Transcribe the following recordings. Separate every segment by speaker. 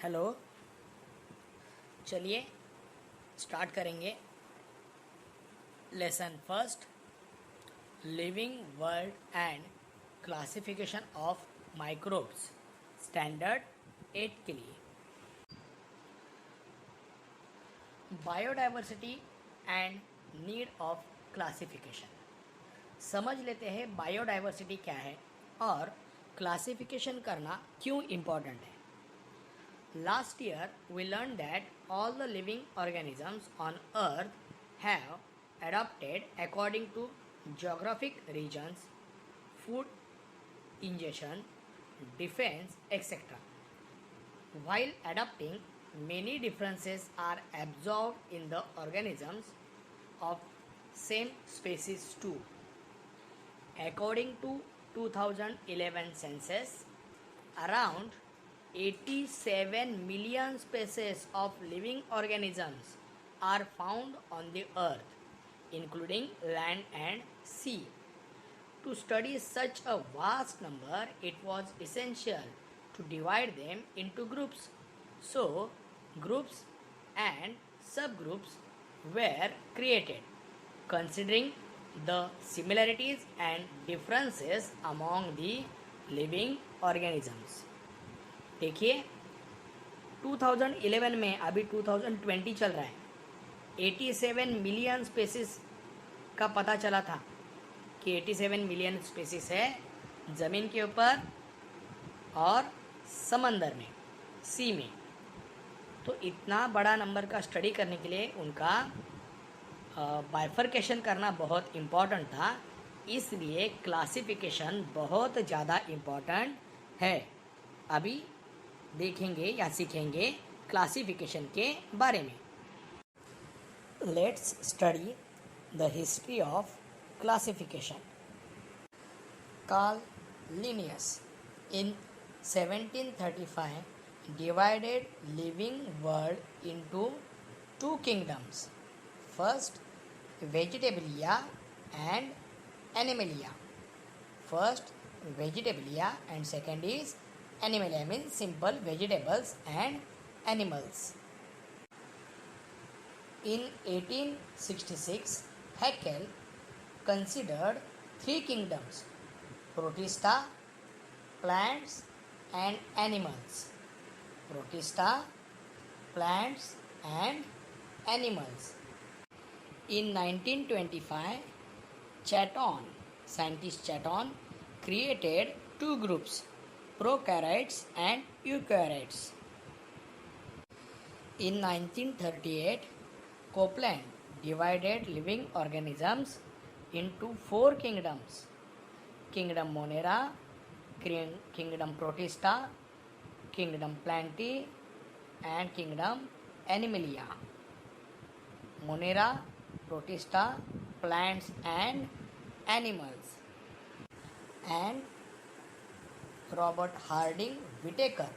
Speaker 1: Hello. चलिए start करेंगे। Lesson first, living world and classification of microbes, standard 8 के लिए। Biodiversity and need of classification. समझ लेते हैं बायोडाइवर्सिटी क्या है और क्लासिफिकेशन करना क्यों इम्पोर्टेंट है। Last year, we learned that all the living organisms on Earth have adapted according to geographic regions, food ingestion, defense, etc. While adapting, many differences are absorbed in the organisms of same species too. According to 2011 census, around 87 million species of living organisms are found on the earth, including land and sea. To study such a vast number, it was essential to divide them into groups. So, groups and subgroups were created, considering the similarities and differences among the living organisms. देखिए 2011 में, अभी 2020 चल रहा है, 87 million spaces का पता चला था कि 87 मिलियन स्पेसिस है ज़मीन के ऊपर और समंदर में, सी में। तो इतना बड़ा नंबर का स्टडी करने के लिए उनका बाइफर्केशन करना बहुत इम्पॉर्टेंट था, इसलिए क्लासिफिकेशन बहुत ज़्यादा इम्पॉर्टेंट है। अभी देखेंगे या सीखेंगे क्लासिफिकेशन के बारे में। Let's study the history of classification. Karl Linnaeus in 1735 divided living world into two kingdoms. First, Vegetabilia and Animalia. First, Vegetabilia and second is Animalia, means simple vegetables and animals. In 1866, Haeckel considered three kingdoms: Protista, plants and animals. Protista, plants and animals. In 1925, scientist Chaton created two groups: prokaryotes and eukaryotes. In 1938, Copeland divided living organisms into four kingdoms: Kingdom Monera, Kingdom Protista, Kingdom Plantae and Kingdom Animalia. Monera, Protista, plants and animals. And Robert Harding Whittaker.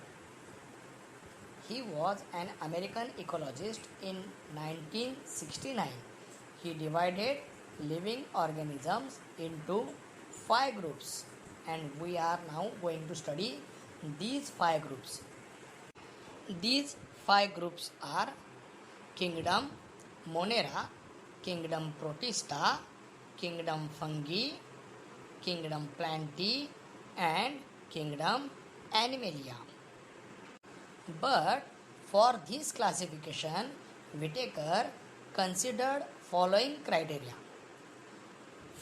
Speaker 1: He was an American ecologist in 1969. He divided living organisms into 5 groups, and we are now going to study these 5 groups. These 5 groups are Kingdom Monera, Kingdom Protista, Kingdom Fungi, Kingdom Plantae and Kingdom Animalia. But for this classification, Whittaker considered following criteria.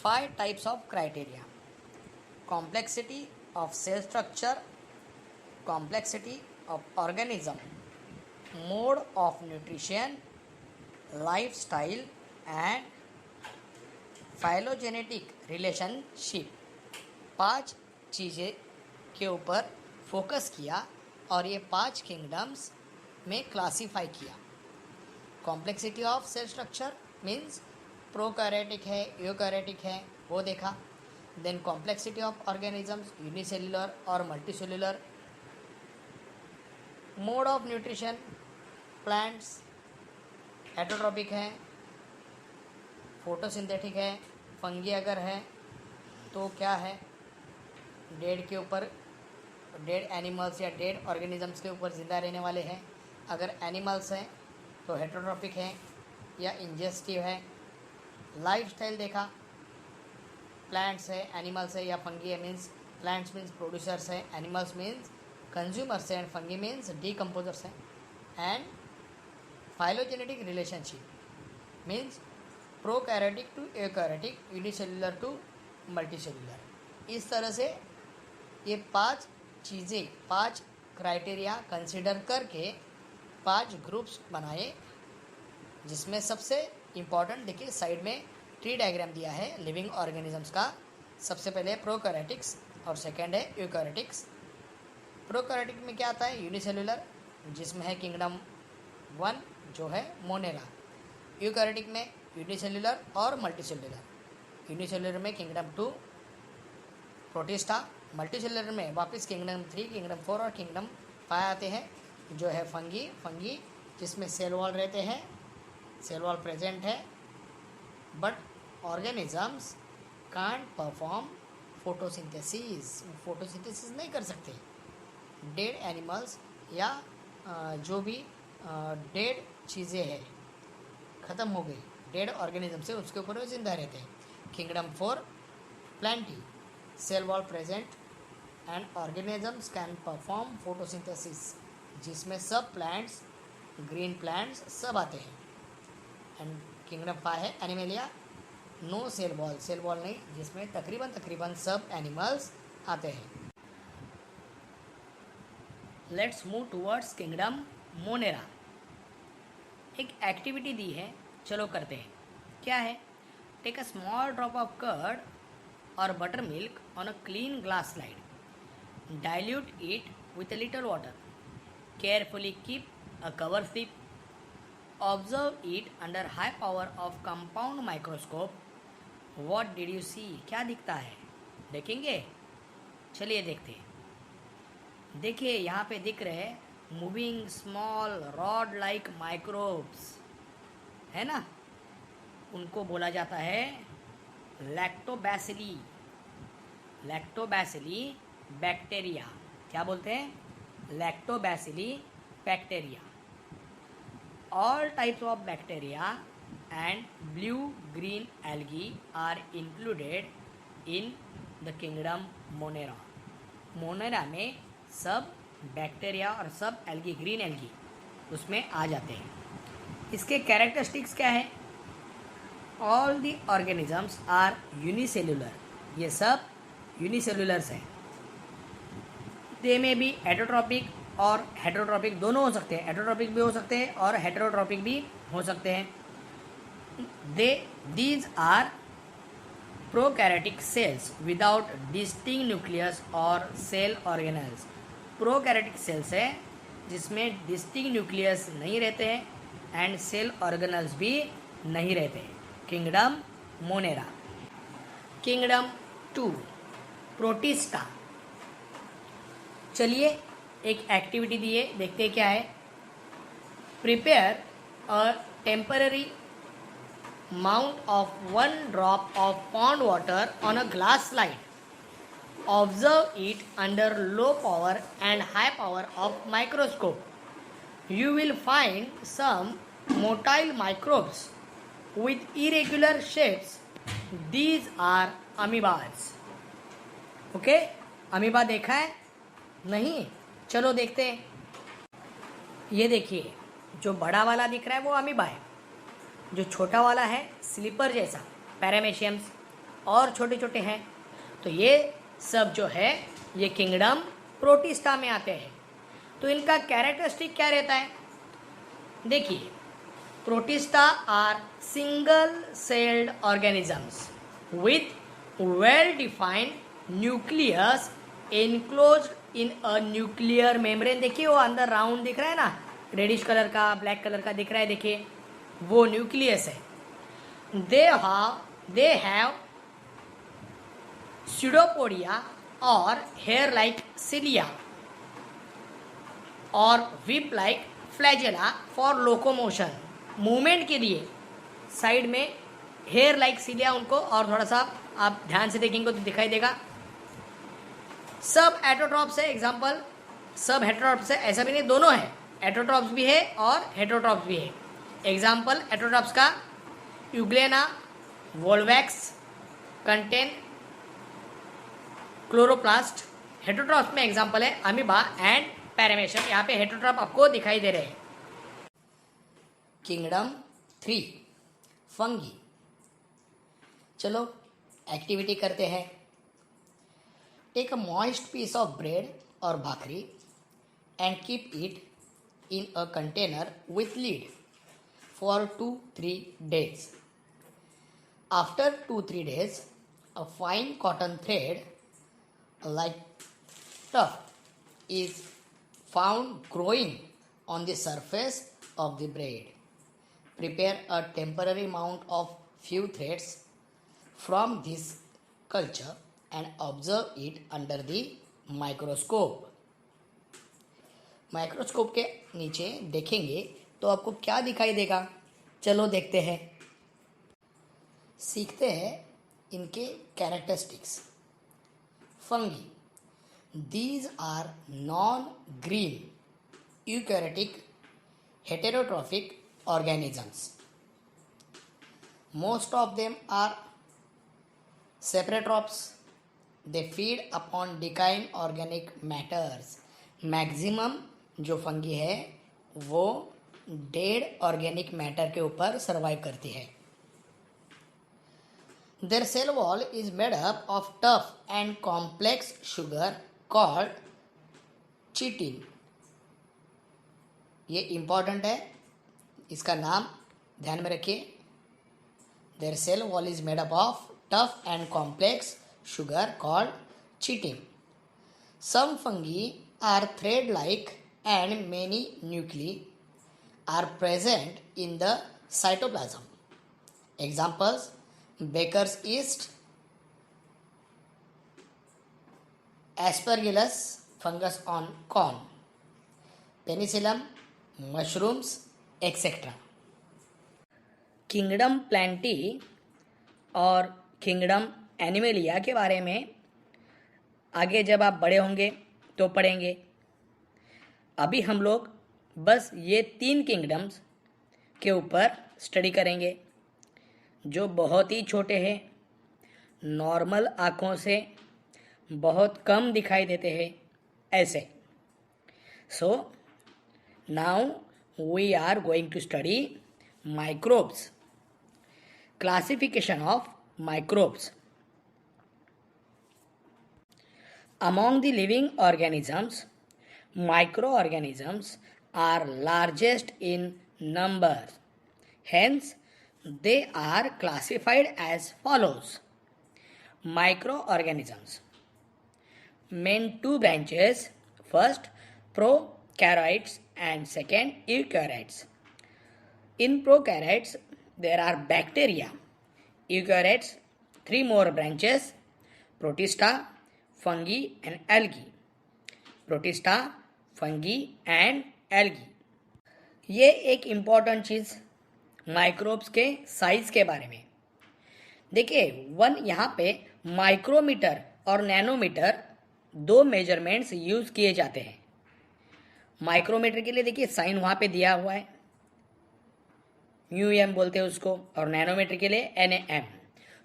Speaker 1: 5 types of criteria: complexity of cell structure, complexity of organism, mode of nutrition, lifestyle and phylogenetic relationship. 5 चीज़ें के ऊपर focus किया और ये 5 kingdoms में classify किया। Complexity of cell structure means prokaryotic है, eukaryotic है, वो देखा। Then complexity of organisms, unicellular और multicellular. Mode of nutrition, plants heterotrophic है, फोटोसिंथेटिक है, फंगी अगर है तो क्या है, डेड के ऊपर डेड एनिमल्स या डेड ऑर्गेनिजम्स के ऊपर ज़िंदा रहने वाले हैं। अगर एनिमल्स हैं तो हेटेरोट्रॉपिक हैं या इंजेस्टिव है। लाइफस्टाइल देखा, प्लांट्स है, एनिमल्स है या फंगी है। मीन्स प्लांट्स मीन्स प्रोड्यूसर्स है, एनिमल्स मीन्स कंज्यूमर्स है, एंड फंगी मीन्स डीकम्पोजर्स हैं। And phylogenetic relationship means prokaryotic to eukaryotic, unicellular to multicellular. इस तरह से ये 5 चीज़ें, 5 क्राइटेरिया कंसिडर करके 5 ग्रुप्स बनाए, जिसमें सबसे इम्पॉर्टेंट देखिए साइड में ट्री डायग्राम दिया है लिविंग ऑर्गेनिजम्स का। सबसे पहले प्रोकैरियोटिक्स और सेकेंड है यूकैरियोटिक्स। प्रोकैरियोटिक में क्या आता है? यूनिसेलुलर, जिसमें है किंगडम 1 जो है मोनेरा। यूकैरियोटिक में यूनिसेलुलर और मल्टीसेलुलर। यूनिसेलुलर में किंगडम 2 प्रोटिस्टा, मल्टीसेलुलर में वापस किंगडम 3, किंगडम 4 और किंगडम 5 आते हैं, जो है फंगी जिसमें सेल वॉल रहते हैं, सेल वॉल प्रेजेंट है, but organisms can't perform photosynthesis नहीं कर सकते। डेड एनिमल्स या जो भी डेड चीज़ें हैं, ख़त्म हो गई, डेड ऑर्गेनिज्म से, उसके ऊपर वो जिंदा रहते हैं। Kingdom 4 plantae, cell wall present and organisms can perform photosynthesis, जिसमें सब प्लांट्स, ग्रीन प्लांट्स सब आते हैं। एंड किंगडम 5 है एनिमेलिया, नो सेल वॉल नहीं, जिसमें तकरीबन सब एनिमल्स आते हैं। Let's move towards kingdom Monera. एक एक्टिविटी दी है, चलो करते हैं। क्या है? Take a small drop of curd और butter milk on a clean glass slide, dilute it with a little water, carefully keep a cover slip, observe it under high power of compound microscope. What did you see? क्या दिखता है? देखेंगे? चलिए देखते हैं। देखिए यहाँ पे दिख रहे हैं moving small rod like microbes, है ना? उनको बोला जाता है लैक्टोबैसिली। लैक्टोबैसिली बैक्टीरिया, क्या बोलते हैं? Lactobacilli bacteria. All types of bacteria and blue-green algae are included in the kingdom Monera. Monera में सब बैक्टीरिया और सब एल्गी, ग्रीन एल्गी उसमें आ जाते हैं। इसके कैरेक्टरिस्टिक्स क्या है? All the organisms are unicellular, ये सब यूनिसेलुलर्स हैं। दे में बी एटोट्रॉपिक और हेटेरोट्रॉपिक दोनों हो सकते हैं, एटोट्रॉपिक भी हो सकते हैं और हेटेरोट्रॉपिक भी हो सकते हैं। These are prokaryotic cells without distinct nucleus और सेल ऑर्गेनेल्स। प्रोकैरियोटिक सेल्स है जिसमें डिस्टिंक्ट न्यूक्लियस नहीं रहते हैं एंड सेल ऑर्गेनेल्स भी नहीं रहते हैं। Kingdom monera. Kingdom 2 protista. चलिए एक एक्टिविटी दी है, देखते हैं क्या है। Prepare a temporary mount of 1 drop of pond water on a glass slide, observe it under low power and high power of microscope. You will find some motile microbes with irregular shapes. These are amoebas. Okay, amoeba देखा है? नहीं, चलो देखते हैं। ये देखिए, जो बड़ा वाला दिख रहा है वो अमीबा है, जो छोटा वाला है स्लीपर जैसा पैरामेशियम्स, और छोटे छोटे हैं। तो ये सब जो है ये किंगडम प्रोटिस्टा में आते हैं। तो इनका कैरेक्टरिस्टिक क्या रहता है? देखिए, protista are single celled organisms with well defined nucleus enclosed in a nuclear membrane। देखिए वो अंदर राउंड दिख रहा है ना, रेडिश कलर का, ब्लैक कलर का दिख रहा है, देखिए वो न्यूक्लियस है। they have pseudopodia और hair like cilia और whip like flagella for locomotion। Movement के लिए साइड में हेयर लाइक सीलिया उनको, और थोड़ा सा आप ध्यान से देखेंगे तो दिखाई देगा सब एटोट्रॉप्स है, एग्जाम्पल सब हेटरोट्रॉप्स है, ऐसा भी नहीं, दोनों है, एटोट्रॉप्स भी है और हेटरोट्रॉप्स भी है। एग्जाम्पल एटोट्रॉप्स का यूग्लेना वोल्वैक्स कंटेन क्लोरोप्लास्ट। हेटरोट्रॉप्स में एग्जाम्पल है अमीबा एंड पैरामेशियम। यहाँ पे हेटरोट्रॉप आपको दिखाई दे रहे हैं। Kingdom 3 fungi. चलो एक्टिविटी करते हैं। Take a moist piece of bread और bhakri and keep it in a container with lid for 2-3 days. After 2-3 days, a fine cotton thread like tuft is found growing on the surface of the braid. Prepare a temporary mount of few threads from this culture and observe it under the microscope. Microscope के नीचे देखेंगे तो आपको क्या दिखाई देगा? चलो देखते हैं, सीखते हैं इनके characteristics. Fungi, these are non-green eukaryotic heterotrophic organisms. Most of them are separatrophs. They feed upon decaying organic matters. Maximum जो फंगी है वो डेड ऑर्गेनिक मैटर के ऊपर सर्वाइव करती है। Their cell wall is made up of tough and complex sugar called chitin. ये important है, इसका नाम ध्यान में रखिए। Their cell wall is made up of tough and complex sugar called chitin. Some fungi are thread-like and many nuclei are present in the cytoplasm. Examples: Baker's yeast, Aspergillus fungus on corn, Penicillium, mushrooms, etc. Kingdom Plantae और kingdom animalia के बारे में आगे जब आप बड़े होंगे तो पढ़ेंगे। अभी हम लोग बस ये 3 किंगडम्स के ऊपर स्टडी करेंगे जो बहुत ही छोटे हैं, नॉर्मल आँखों से बहुत कम दिखाई देते हैं ऐसे। So now we are going to study microbes, classification of microbes. Among the living organisms, microorganisms are largest in number. Hence, they are classified as follows. Microorganisms. Main 2 branches. First, prokaryotes and second, eukaryotes. In prokaryotes, there are bacteria. Eukaryotes, 3 more branches. Protista, fungi and algae. Protista, fungi and algae. ये एक important चीज़ microbes के size के बारे में देखिए। यहाँ पे micrometer और नैनोमीटर 2 मेजरमेंट्स यूज़ किए जाते हैं। माइक्रोमीटर के लिए देखिए साइन वहाँ पे दिया हुआ है, म्यूएम बोलते हैं उसको, और नैनोमीटर के लिए NAM।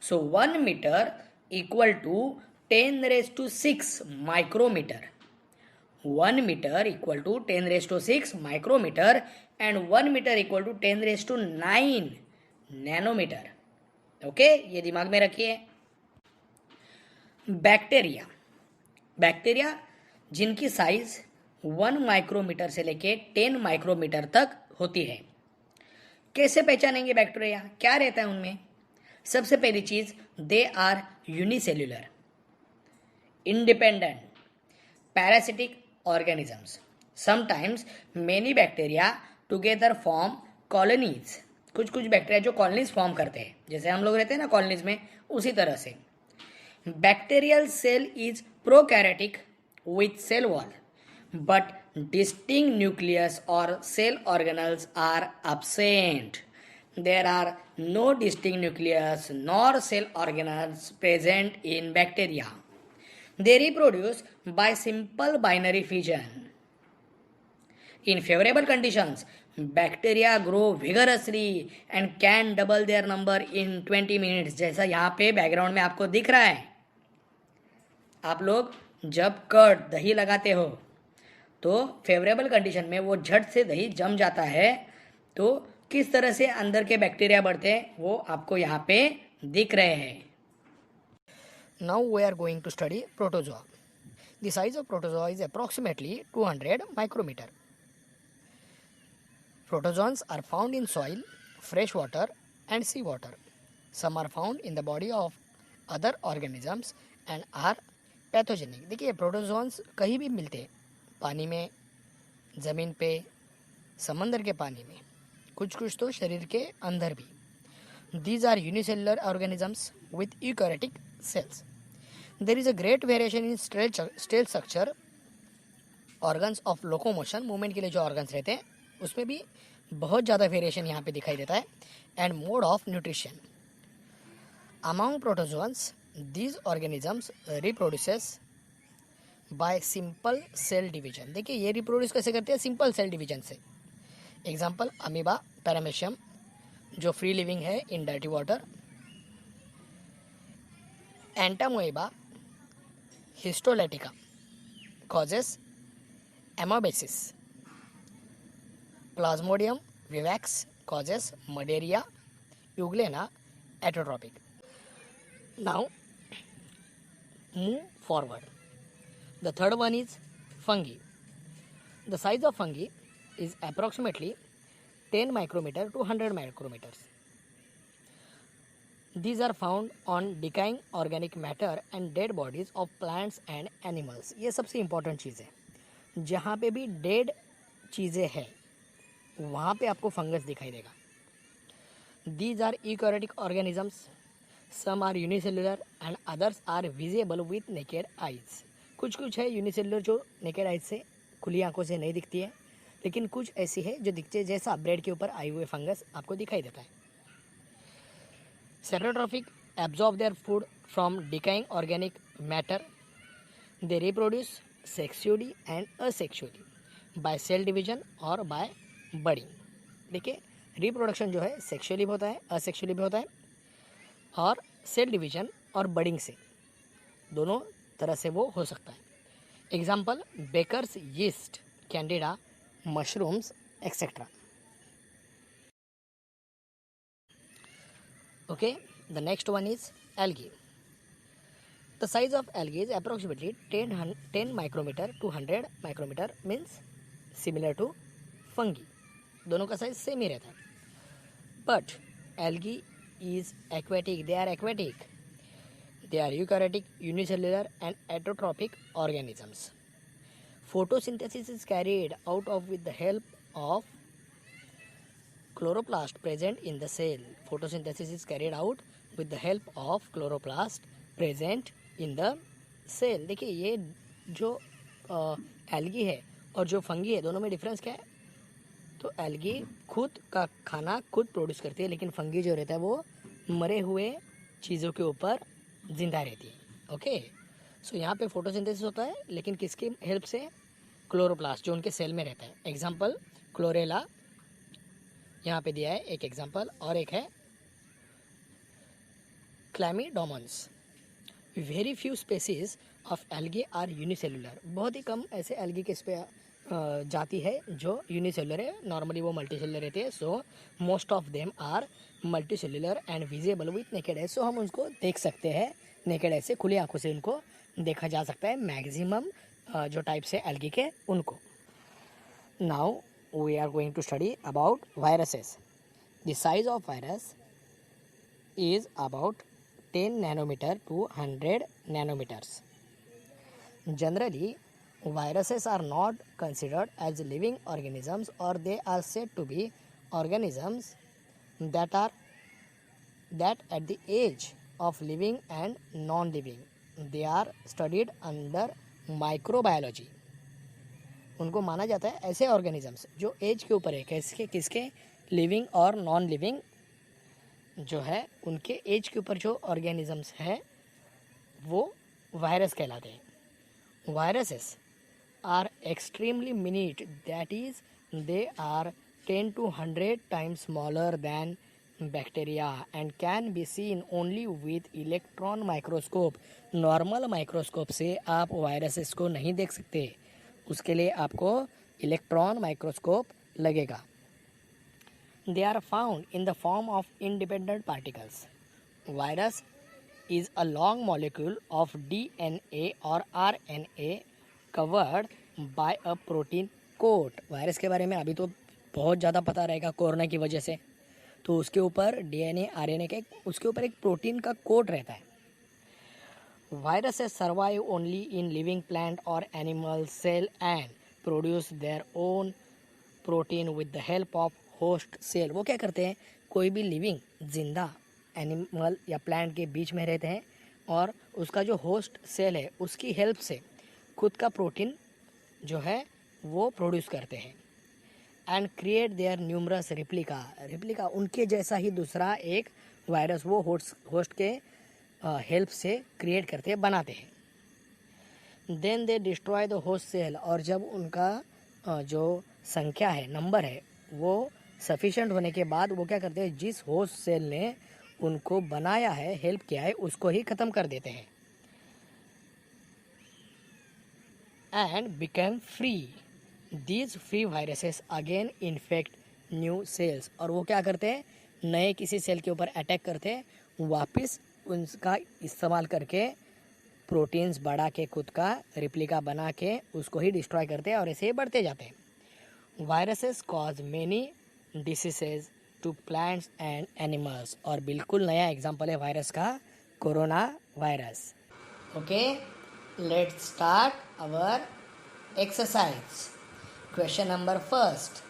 Speaker 1: So 1 meter equal to 10⁶ micrometer. 1 meter equal to 10⁶ micrometer and 1 meter equal to 10⁹ nanometer. Okay, ये दिमाग में रखिए। बैक्टीरिया, बैक्टीरिया जिनकी साइज 1 माइक्रोमीटर से लेके 10 माइक्रोमीटर तक होती है। कैसे पहचानेंगे बैक्टीरिया, क्या रहता है उनमें? सबसे पहली चीज, they are unicellular, independent, parasitic organisms. Sometimes many bacteria together form colonies. कुछ बैक्टीरिया जो कॉलोनीज फॉर्म करते हैं, जैसे हम लोग रहते हैं ना कॉलोनीज में, उसी तरह से। Bacterial cell is prokaryotic with cell wall, but distinct nucleus or cell organelles are absent. There are no distinct nucleus nor cell organelles present in bacteria. They reproduce by simple binary fission. In favorable conditions, bacteria grow vigorously and can double their number in 20 minutes. जैसा यहाँ पे background में आपको दिख रहा है. आप लोग जब कर्ड दही लगाते हो तो फेवरेबल कंडीशन में वो झट से दही जम जाता है. तो किस तरह से अंदर के बैक्टीरिया बढ़ते हैं वो आपको यहाँ पे दिख रहे हैं. Now we are going to study protozoa. The size of protozoa is approximately 200 micrometer. Protozoans are found in soil, fresh water and sea water. Some are found in the body of other organisms and are pathogenic. देखिए protozoans कहीं भी मिलते हैं, पानी में, ज़मीन पे, समंदर के पानी में, कुछ कुछ तो शरीर के अंदर भी. These are unicellular organisms with eukaryotic cells. There is a great variation in cell structure. Organs of locomotion, movement के लिए जो ऑर्गन्स रहते हैं उसमें भी बहुत ज़्यादा वेरिएशन यहाँ पे दिखाई देता है. And mode of nutrition. Among protozoans these organisms reproduces by simple cell division. देखिए ये रिप्रोड्यूस कैसे करते हैं? सिंपल सेल डिवीजन से. एग्जाम्पल अमीबा, पैरामेशियम जो फ्री लिविंग है in dirty water. Entamoeba histolytica causes amoebiasis. Plasmodium vivax causes malaria. Euglena autotrophic. Now move forward. The third one is fungi. The size of fungi is approximately 10 micrometer to 100 micrometers. These are found on decaying organic matter and dead bodies of plants and animals. ये सबसे important चीज़ है. जहाँ पे भी dead चीज़ें हैं वहाँ पे आपको फंगस दिखाई देगा. These are eukaryotic organisms. Some are unicellular and others are visible with naked eyes. कुछ कुछ है यूनिसेलुलर जो नेकेड आइज से खुली आंखों से नहीं दिखती है, लेकिन कुछ ऐसी है जो दिखते जैसा ब्रेड के ऊपर आई हुए फंगस आपको दिखाई देता है. Saprotrophic absorb their food from decaying organic matter. They reproduce sexually and asexually by cell division और बाय बडिंग. देखिए रिप्रोडक्शन जो है सेक्सुअली भी होता है, असेक्सुअली भी होता है, और सेल डिवीजन और बडिंग से दोनों तरह से वो हो सकता है. Example baker's yeast, candida, mushrooms etcetera. Okay, the next one is algae. The size of algae is approximately 10 micrometer to 100 micrometer. Means similar to fungi. दोनों का साइज सेम ही रहता है. But algae is aquatic. They are aquatic. They are eukaryotic, unicellular and autotrophic organisms. Photosynthesis is carried out of with the help of chloroplast present in the cell. Photosynthesis is carried out with the help of chloroplast present in the cell. देखिए ये जो algae है और जो fungi है दोनों में difference क्या है? तो एल्गी खुद का खाना खुद प्रोड्यूस करती है, लेकिन फंगी जो रहता है वो मरे हुए चीज़ों के ऊपर जिंदा रहती है. ओके, सो यहाँ पे फोटोसिंथेसिस होता है, लेकिन किसकी हेल्प से? क्लोरोप्लास्ट जो उनके सेल में रहता है. एग्जाम्पल क्लोरेला यहाँ पे दिया है एक एग्जाम्पल, और एक है Chlamydomonas. Very few species of algae are unicellular. बहुत ही कम ऐसे एल्गी के जाति है जो यूनिसेलुलर है. नॉर्मली वो मल्टीसेलुलर रहती है. So most of them are multicellular and visible with naked eyes. So हम उनको देख सकते हैं नेकेड आइज से, खुली आंखों से उनको देखा जा सकता है. मैक्सिमम जो टाइप्स है एल्गी के उनको. Now we are going to study about viruses. The size of virus is about 10 nanometer to 100 nanometers. Generally viruses are not considered as living organisms, or they are said to be organisms that at the age of living and non-living. They are studied under microbiology. उनको माना जाता है ऐसे organisms जो as के ऊपर है. किसके? लिविंग और नॉन लिविंग जो है उनके एज के ऊपर जो ऑर्गेनिजम्स हैं वो वायरस कहलाते हैं. Viruses are extremely minute, that is, they are 10 to 100 times smaller than bacteria and can be seen only with electron microscope. Normal microscope से आप वायरसेस को नहीं देख सकते, उसके लिए आपको इलेक्ट्रॉन माइक्रोस्कोप लगेगा. They are found in the form of independent particles. Virus is a long molecule of DNA or RNA covered by a protein coat. Virus के बारे में अभी तो बहुत ज़्यादा पता रहेगा कोरोना की वजह से, तो उसके ऊपर DNA RNA के उसके ऊपर एक प्रोटीन का कोट रहता है. Viruses survive only in living plant or animal cell and produce their own protein with the help of host cell. वो क्या करते हैं, कोई भी लिविंग जिंदा एनिमल या प्लांट के बीच में रहते हैं और उसका जो होस्ट सेल है उसकी हेल्प से खुद का प्रोटीन जो है वो प्रोड्यूस करते हैं. And create their numerous replica उनके जैसा ही दूसरा एक वायरस वो होस्ट के हेल्प से क्रिएट करते हैं, बनाते हैं. Then they destroy the host cell, और जब उनका जो संख्या है, नंबर है, वो सफिशेंट होने के बाद वो क्या करते हैं, जिस होस्ट सेल ने उनको बनाया है, हेल्प किया है, उसको ही ख़त्म कर देते हैं. And become free. These free viruses again infect new sales, और वो क्या करते हैं, नए किसी सेल के ऊपर अटैक करते हैं, वापस उनका इस्तेमाल करके प्रोटीन्स बढ़ा के खुद का रिप्लिका बना के उसको ही डिस्ट्रॉय करते हैं और ऐसे ही बढ़ते जाते हैं. Viruses cause many diseases to plants and animals, और बिल्कुल नया एग्जाम्पल है वायरस का, corona virus. Okay, let's start our exercise. Question number first.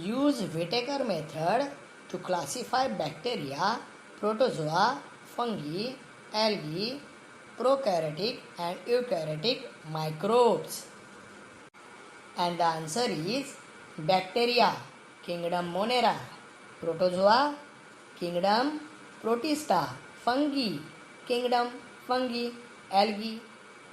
Speaker 1: Use Whittaker method to classify bacteria, protozoa, fungi, algae, prokaryotic and eukaryotic microbes. And the answer is bacteria, kingdom Monera; protozoa, kingdom Protista; fungi, kingdom Fungi; algae,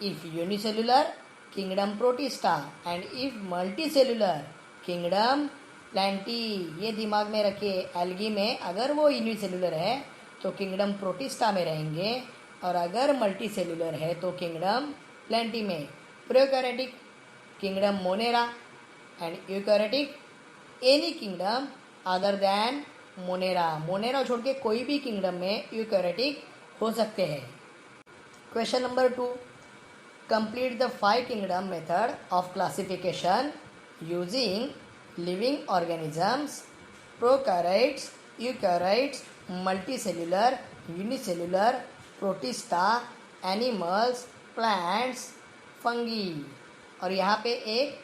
Speaker 1: if unicellular, kingdom Protista; and if multicellular, kingdom Plantae. ये दिमाग में रखिए, algae में अगर वो unicellular है तो kingdom protista में रहेंगे, और अगर मल्टी सेलुलर है तो किंगडम प्लेंटी में. Prokaryotic kingdom Monera and eukaryotic any kingdom other than Monera. Monera छोड़ के कोई भी किंगडम में यूकैरियोटिक हो सकते हैं. Question number 2. Complete the 5 kingdom method of classification using living organisms, prokaryotes, eukaryotes, multicellular, unicellular, protista, animals, plants, fungi. और यहाँ पे एक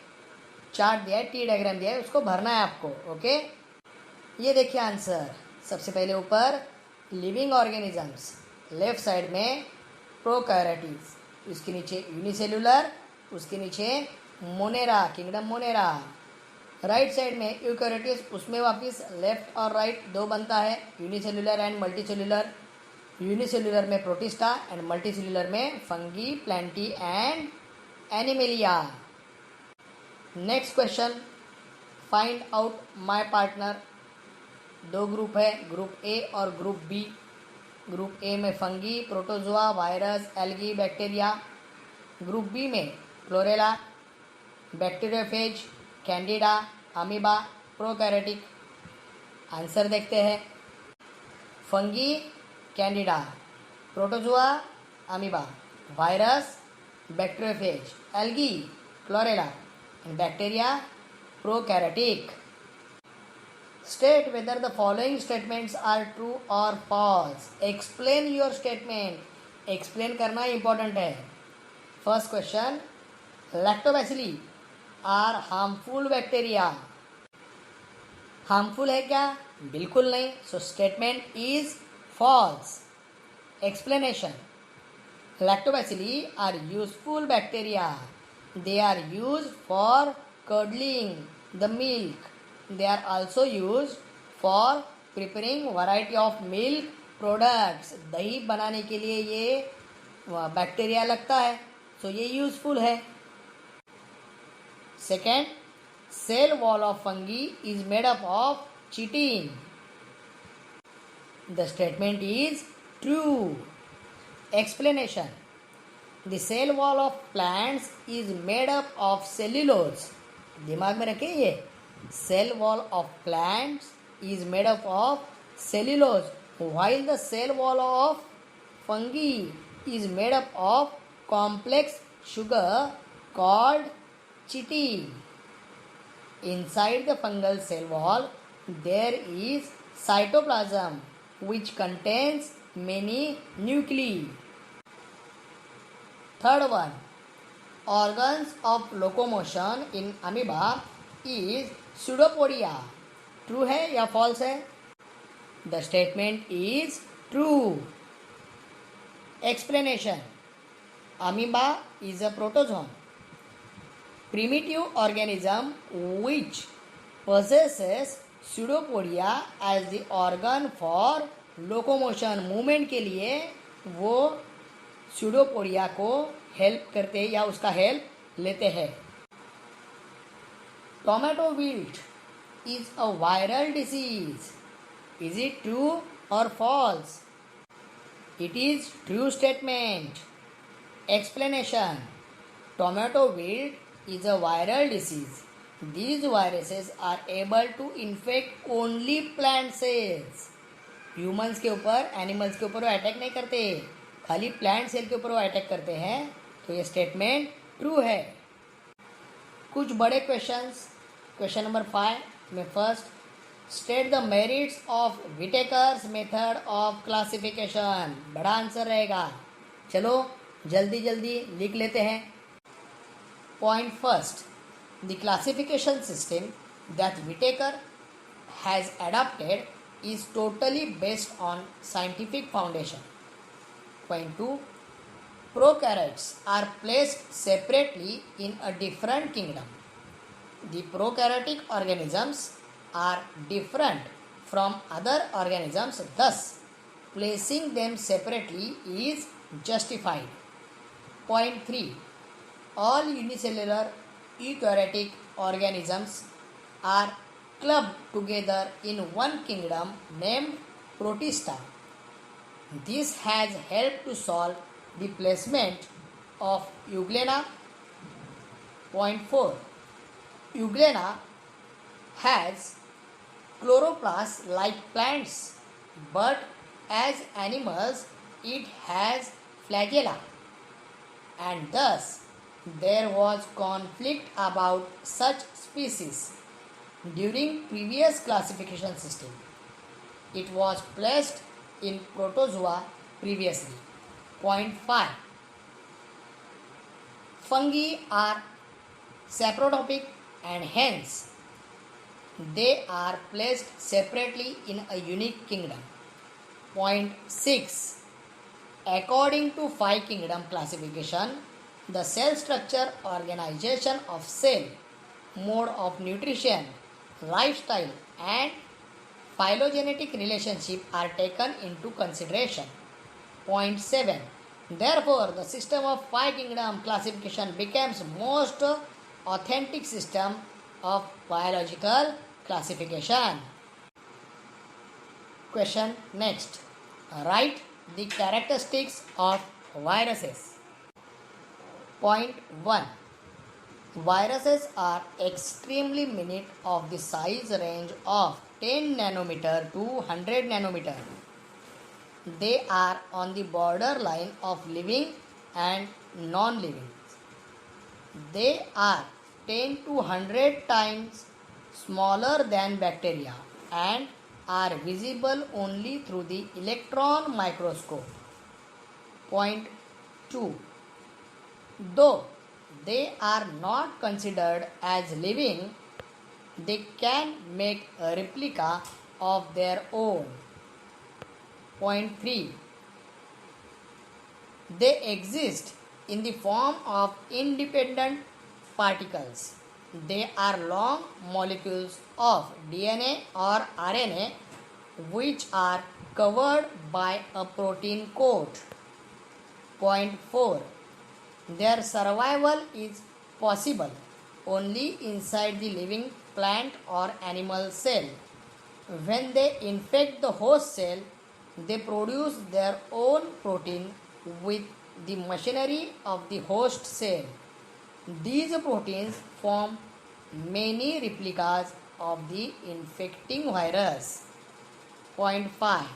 Speaker 1: चार्ट दिया है, टी डायग्राम दिया है, उसको भरना है आपको. ओके, ये देखिए आंसर. सबसे पहले ऊपर लिविंग ऑर्गेनिजम्स, लेफ्ट साइड में प्रोकैरियोट्स, उसके नीचे यूनिसेल्युलर, उसके नीचे monera, kingdom monera. Right side में यूकैरियोट्स, उसमें वापस लेफ्ट और राइट दो बनता है, यूनिसेल्युलर एंड मल्टीसेल्युलर. यूनिसेल्युलर में प्रोटिस्टा एंड मल्टीसेल्युलर में fungi, plantae and animalia. Next question. Find out my partner. दो ग्रुप है, ग्रुप ए और ग्रुप बी. ग्रुप ए में fungi, protozoa, virus, algae, bacteria. Group B में chlorella, bacteriophage, Candida, amoeba, prokaryotic. Answer देखते हैं. Fungi, Candida; protozoa, amoeba; virus, bacteriophage; algae, chlorella; and bacteria, prokaryotic. State whether the following statements are true or false. Explain your statement. Explain करना important है. First question. Lactobacilli are harmful bacteria. Harmful है क्या? बिल्कुल नहीं. So statement is false. Explanation. Lactobacilli are useful bacteria. They are used for curdling the milk. They are also used for preparing variety of milk products. दही बनाने के लिए ये bacteria लगता है. तो ये यूजफुल है. Second, cell wall of fungi is made up of chitin. The statement is true. Explanation. The cell wall of plants is made up of cellulose. दिमाग में रखिए ये. Cell wall of plants is made up of cellulose, while the cell wall of fungi is made up of complex sugar called chitin. Inside the fungal cell wall, there is cytoplasm, which contains many nuclei. Third one, organs of locomotion in amoeba is pseudopodia. True है या false है? The statement is true. Explanation. Amoeba is a protozoan, primitive organism which possesses pseudopodia as the organ for locomotion. Movement के लिए वो pseudopodia को help करते हैं या उसका हेल्प लेते हैं. Tomato wilt is a viral disease. Is it true और false? It is true statement. Explanation. Tomato wilt is a viral disease. These viruses are able to infect only plant cells. Humans के ऊपर, animals के ऊपर वो attack नहीं करते, खाली plant cell के ऊपर वो अटैक करते हैं. तो ये स्टेटमेंट ट्रू है. कुछ बड़े क्वेश्चंस. क्वेश्चन नंबर 5 में first, state the merits of Whittaker's method of classification. बड़ा आंसर रहेगा. चलो जल्दी जल्दी लिख लेते हैं. Point first, the classification system that Whittaker has adopted is totally based on scientific foundation. Point 2, prokaryotes are placed separately in a different kingdom. The prokaryotic organisms are different from other organisms, thus placing them separately is justified. Point 3, all unicellular eukaryotic organisms are clubbed together in one kingdom named Protista. This has helped to solve the placement of Euglena. Point 4, Euglena has chloroplasts like plants, but as animals it has flagella, and thus there was conflict about such species. During previous classification system, it was placed in protozoa previously. Point 5, fungi are saprotropic and hence they are placed separately in a unique kingdom. Point 6, according to 5 kingdom classification, the cell structure, organization of cell, mode of nutrition, lifestyle and phylogenetic relationship are taken into consideration. Point 7, therefore the system of 5 kingdom classification becomes most authentic system of biological classification. Question next, write the characteristics of viruses. Point 1, viruses are extremely minute of the size range of 10 nanometer to 100 nanometer. They are on the borderline of living and non-living. They are 10 to 100 times smaller than bacteria and are visible only through the electron microscope. Point 2, though they are not considered as living, they can make a replica of their own. Point 3, they exist in the form of independent particles. They are long molecules of DNA or RNA which are covered by a protein coat. Point 4, Their survival is possible only inside the living plant or animal cell. When they infect the host cell, they produce their own protein with the machinery of the host cell. These proteins form many replicas of the infecting virus. Point 5.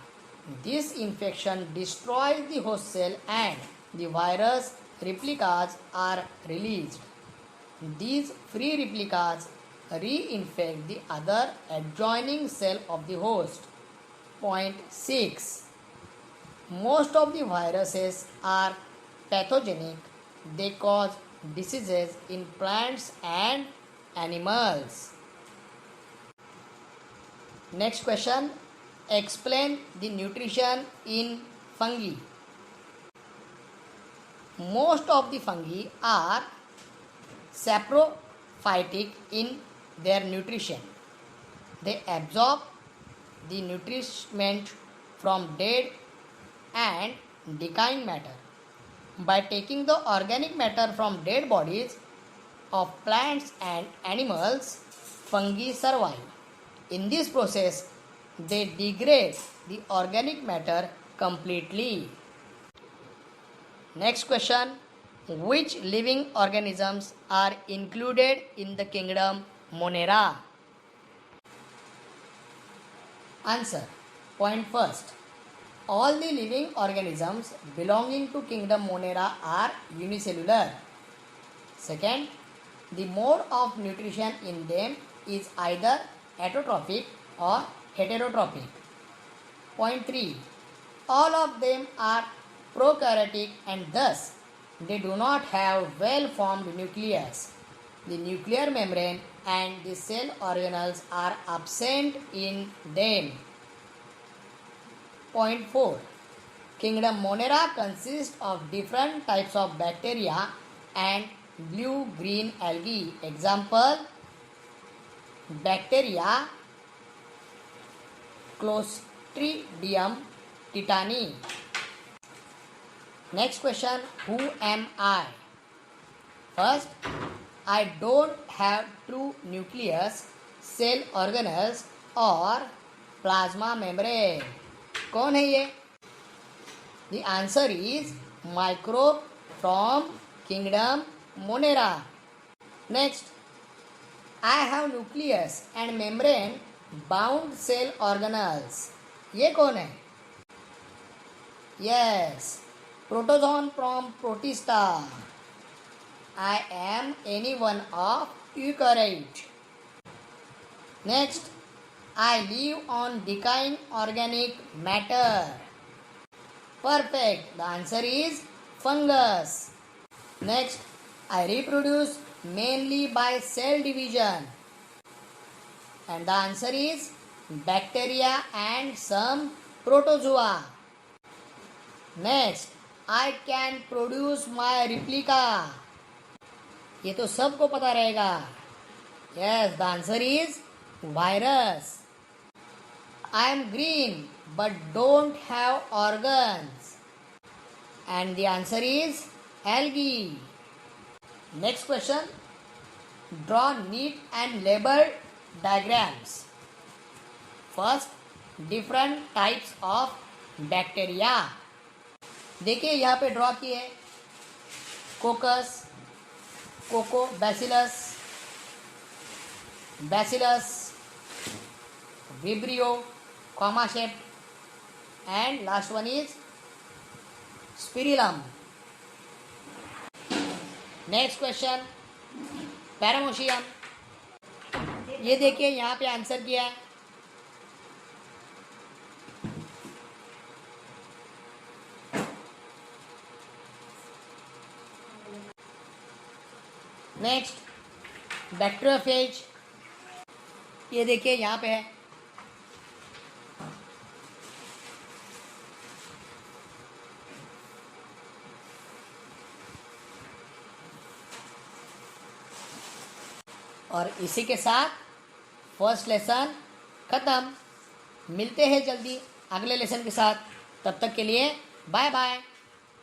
Speaker 1: This infection destroys the host cell and the virus replicas are released. These free replicas reinfect the other adjoining cell of the host. Point 6. Most of the viruses are pathogenic. They cause diseases in plants and animals. Next question. Explain the nutrition in fungi. Most of the fungi are saprophytic in their nutrition. They absorb the nourishment from dead and decaying matter. By taking the organic matter from dead bodies of plants and animals, fungi survive. In this process, they degrade the organic matter completely. Next question. Which living organisms are included in the kingdom Monera? Answer. Point first. All the living organisms belonging to kingdom Monera are unicellular. Second, the mode of nutrition in them is either autotrophic or heterotrophic. Point 3. All of them are prokaryotic and thus they do not have well-formed nucleus. The nuclear membrane and the cell organelles are absent in them. Point 4. Kingdom Monera consists of different types of bacteria and blue-green algae. Example, bacteria Clostridium tetani. Next question. Who am I? First, I don't have true nucleus, cell organelles or plasma membrane. कौन है ये? The answer is microbe from kingdom Monera. Next, I have nucleus and membrane bound cell organelles. ये कौन है? Yes, protozoan from Protista. I am any one of eukaryote. Next, I live on decaying organic matter. Perfect. The answer is fungus. Next, I reproduce mainly by cell division. And the answer is bacteria and some protozoa. Next, I can produce my replica. ये तो सबको पता रहेगा. Yes, the answer is virus. I am green but don't have organs. And the answer is algae. Next question. Draw neat and labeled diagrams. First, different types of bacteria. देखिए यहाँ पे draw किए coccus, coccobacillus, bacillus, vibrio, comma shaped, and last one is spirillum. Next question, paramecium. ये देखिए यहाँ पे answer किया है. Next, bacteriophage. ये देखिए यहाँ पे है. और इसी के साथ फर्स्ट लेसन खत्म. मिलते हैं जल्दी अगले लेसन के साथ. तब तक के लिए बाय बाय.